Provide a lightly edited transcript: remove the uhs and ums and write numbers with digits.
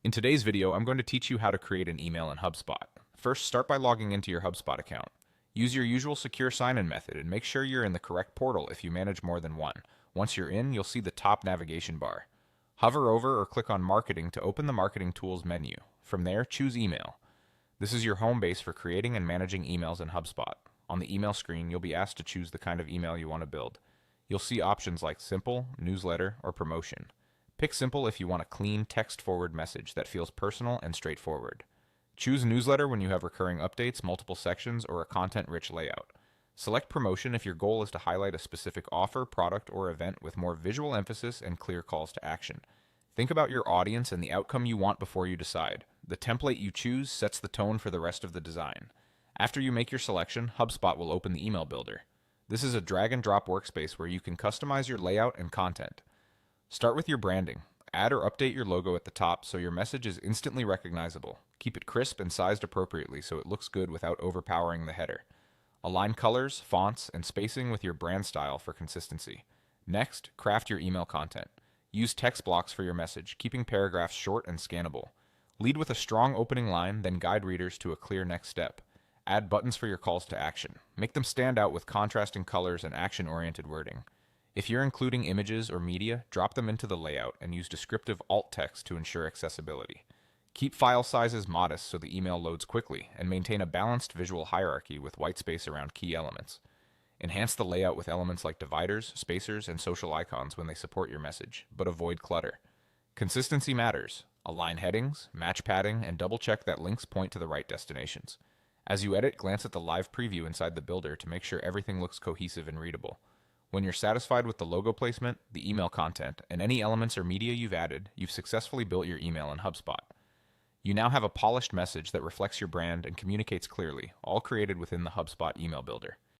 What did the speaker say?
In today's video, I'm going to teach you how to create an email in HubSpot. First, start by logging into your HubSpot account. Use your usual secure sign-in method and make sure you're in the correct portal if you manage more than one. Once you're in, you'll see the top navigation bar. Hover over or click on Marketing to open the Marketing Tools menu. From there, choose Email. This is your home base for creating and managing emails in HubSpot. On the email screen, you'll be asked to choose the kind of email you want to build. You'll see options like Simple, Newsletter, or Promotion. Pick Simple if you want a clean, text-forward message that feels personal and straightforward. Choose Newsletter when you have recurring updates, multiple sections, or a content-rich layout. Select Promotion if your goal is to highlight a specific offer, product, or event with more visual emphasis and clear calls to action. Think about your audience and the outcome you want before you decide. The template you choose sets the tone for the rest of the design. After you make your selection, HubSpot will open the email builder. This is a drag-and-drop workspace where you can customize your layout and content. Start with your branding. Add or update your logo at the top so your message is instantly recognizable. Keep it crisp and sized appropriately so it looks good without overpowering the header. Align colors, fonts, and spacing with your brand style for consistency. Next, craft your email content. Use text blocks for your message, keeping paragraphs short and scannable. Lead with a strong opening line, then guide readers to a clear next step. Add buttons for your calls to action. Make them stand out with contrasting colors and action-oriented wording. If you're including images or media, drop them into the layout and use descriptive alt text to ensure accessibility. Keep file sizes modest so the email loads quickly, and maintain a balanced visual hierarchy with white space around key elements. Enhance the layout with elements like dividers, spacers, and social icons when they support your message, but avoid clutter. Consistency matters. Align headings, match padding, and double-check that links point to the right destinations. As you edit, glance at the live preview inside the builder to make sure everything looks cohesive and readable. When you're satisfied with the logo placement, the email content, and any elements or media you've added, you've successfully built your email in HubSpot. You now have a polished message that reflects your brand and communicates clearly, all created within the HubSpot email builder.